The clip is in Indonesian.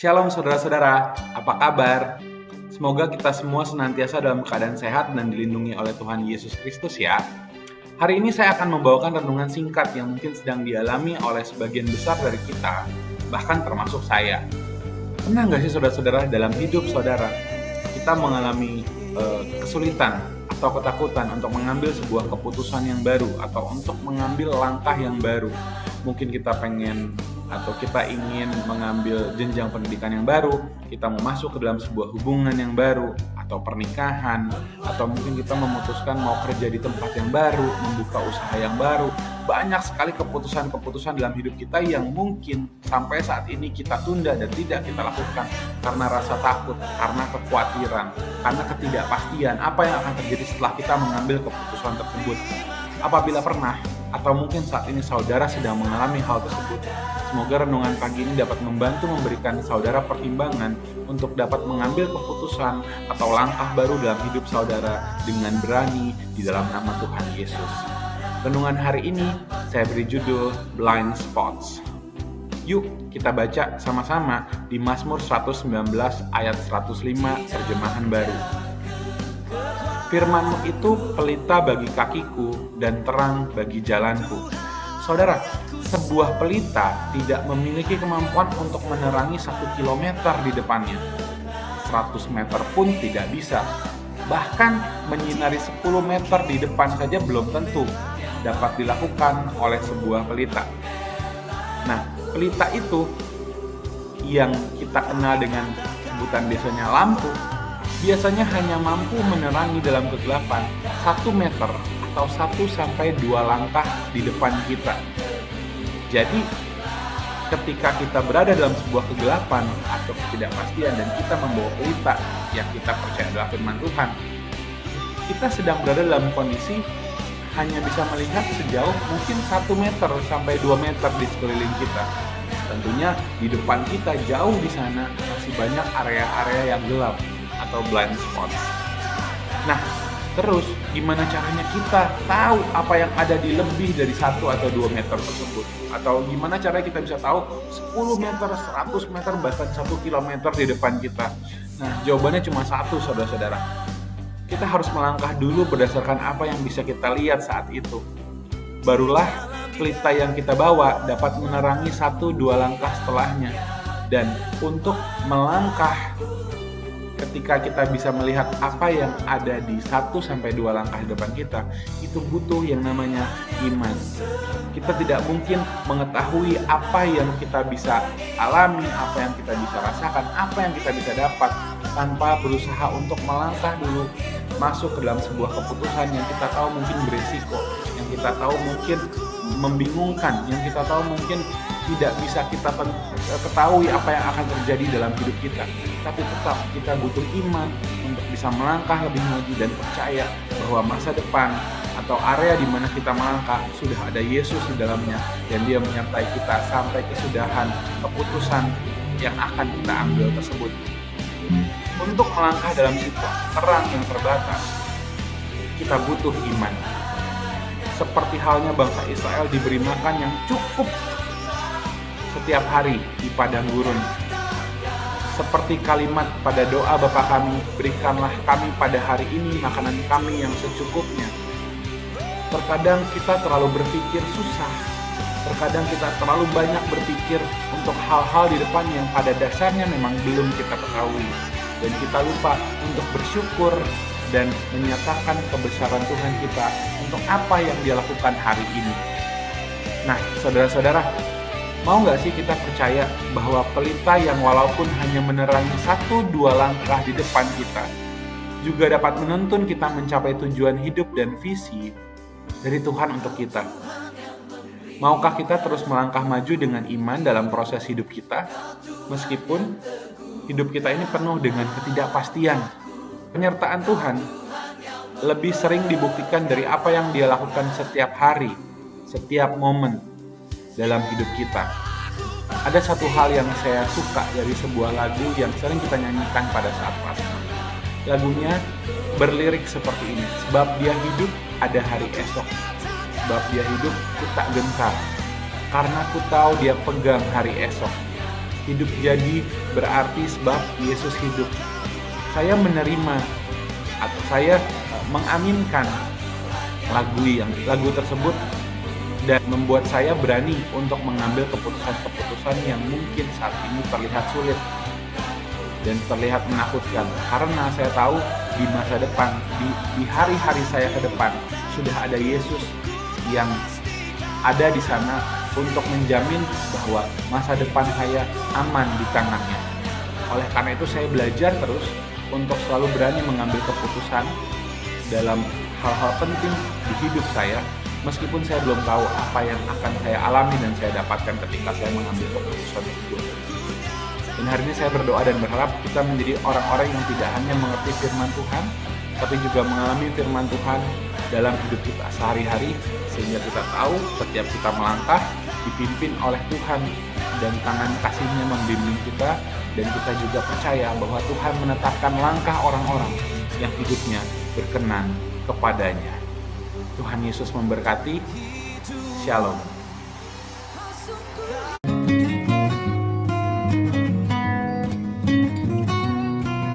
Shalom saudara-saudara, apa kabar? Semoga kita semua senantiasa dalam keadaan sehat dan dilindungi oleh Tuhan Yesus Kristus ya. Hari ini saya akan membawakan renungan singkat yang mungkin sedang dialami oleh sebagian besar dari kita, bahkan termasuk saya. Pernah nggak sih saudara-saudara dalam hidup saudara, kita mengalami kesulitan atau ketakutan untuk mengambil sebuah keputusan yang baru atau untuk mengambil langkah yang baru? Mungkin kita pengen atau kita ingin mengambil jenjang pendidikan yang baru, kita mau masuk ke dalam sebuah hubungan yang baru, atau pernikahan, atau mungkin kita memutuskan mau kerja di tempat yang baru, membuka usaha yang baru. Banyak sekali keputusan-keputusan dalam hidup kita yang mungkin sampai saat ini kita tunda dan tidak kita lakukan karena rasa takut, karena kekhawatiran, karena ketidakpastian apa yang akan terjadi setelah kita mengambil keputusan tersebut. Apabila pernah, atau mungkin saat ini saudara sedang mengalami hal tersebut, semoga renungan pagi ini dapat membantu memberikan saudara pertimbangan untuk dapat mengambil keputusan atau langkah baru dalam hidup saudara dengan berani di dalam nama Tuhan Yesus. Renungan hari ini saya beri judul Blind Spots. Yuk kita baca sama-sama di Mazmur 119 ayat 105 terjemahan baru. Firman-Mu itu pelita bagi kakiku dan terang bagi jalanku. Saudara, sebuah pelita tidak memiliki kemampuan untuk menerangi 1 kilometer di depannya. 100 meter pun tidak bisa. Bahkan menyinari 10 meter di depan saja belum tentu dapat dilakukan oleh sebuah pelita. Nah, pelita itu yang kita kenal dengan sebutan biasanya lampu, biasanya hanya mampu menerangi dalam kegelapan 1 meter atau 1-2 langkah di depan kita. Jadi, ketika kita berada dalam sebuah kegelapan atau ketidakpastian dan kita membawa pelita yang kita percaya adalah firman Tuhan, kita sedang berada dalam kondisi hanya bisa melihat sejauh mungkin 1 meter sampai 2 meter di sekeliling kita. Tentunya di depan kita jauh di sana masih banyak area-area yang gelap atau blind spots. Nah, terus gimana caranya kita tahu apa yang ada di lebih dari 1 atau 2 meter tersebut? Atau gimana caranya kita bisa tahu 10 meter, 100 meter, bahkan 1 kilometer di depan kita? Nah, jawabannya cuma satu, saudara-saudara. Kita harus melangkah dulu berdasarkan apa yang bisa kita lihat saat itu. Barulah pelita yang kita bawa dapat menerangi 1-2 langkah setelahnya. Dan untuk melangkah ketika kita bisa melihat apa yang ada di 1-2 langkah di depan kita, itu butuh yang namanya iman. Kita tidak mungkin mengetahui apa yang kita bisa alami, apa yang kita bisa rasakan, apa yang kita bisa dapat tanpa berusaha untuk melangkah dulu masuk ke dalam sebuah keputusan yang kita tahu mungkin berisiko, yang kita tahu mungkin membingungkan, yang kita tahu mungkin tidak bisa kita ketahui apa yang akan terjadi dalam hidup kita. Tapi tetap kita butuh iman untuk bisa melangkah lebih maju dan percaya bahwa masa depan atau area di mana kita melangkah sudah ada Yesus di dalamnya dan Dia menyertai kita sampai kesudahan keputusan yang akan kita ambil tersebut. Untuk melangkah dalam situasi terang yang terbatas, kita butuh iman. Seperti halnya bangsa Israel diberi makan yang cukup setiap hari di padang gurun. Seperti kalimat pada doa Bapa kami, berikanlah kami pada hari ini makanan kami yang secukupnya. Terkadang kita terlalu berpikir susah. Terkadang kita terlalu banyak berpikir untuk hal-hal di depan yang pada dasarnya memang belum kita ketahui. Dan kita lupa untuk bersyukur dan menyatakan kebesaran Tuhan kita untuk apa yang Dia lakukan hari ini. Nah, saudara-saudara, mau nggak sih kita percaya bahwa pelita yang walaupun hanya menerangi 1-2 langkah di depan kita, juga dapat menuntun kita mencapai tujuan hidup dan visi dari Tuhan untuk kita? Maukah kita terus melangkah maju dengan iman dalam proses hidup kita, meskipun hidup kita ini penuh dengan ketidakpastian? Penyertaan Tuhan lebih sering dibuktikan dari apa yang Dia lakukan setiap hari, setiap momen dalam hidup kita. Ada satu hal yang saya suka dari sebuah lagu yang sering kita nyanyikan pada saat Paskah. Lagunya berlirik seperti ini: sebab Dia hidup ada hari esok, sebab Dia hidup ku tak gentar, karena ku tahu Dia pegang hari esok. Hidup jadi berarti sebab Yesus hidup. Saya menerima atau saya mengaminkan lagu tersebut dan membuat saya berani untuk mengambil keputusan-keputusan yang mungkin saat ini terlihat sulit dan terlihat menakutkan, karena saya tahu di masa depan, di hari-hari saya ke depan sudah ada Yesus yang ada di sana untuk menjamin bahwa masa depan saya aman di tangannya. Oleh karena itu saya belajar terus untuk selalu berani mengambil keputusan dalam hal-hal penting di hidup saya, meskipun saya belum tahu apa yang akan saya alami dan saya dapatkan ketika saya mengambil keputusan itu. Dan hari ini saya berdoa dan berharap kita menjadi orang-orang yang tidak hanya mengerti firman Tuhan, tapi juga mengalami firman Tuhan dalam hidup kita sehari-hari, sehingga kita tahu setiap kita melangkah dipimpin oleh Tuhan dan tangan kasih-Nya membimbing kita, dan kita juga percaya bahwa Tuhan menetapkan langkah orang-orang yang hidupnya berkenan kepadanya. Tuhan Yesus memberkati. Shalom.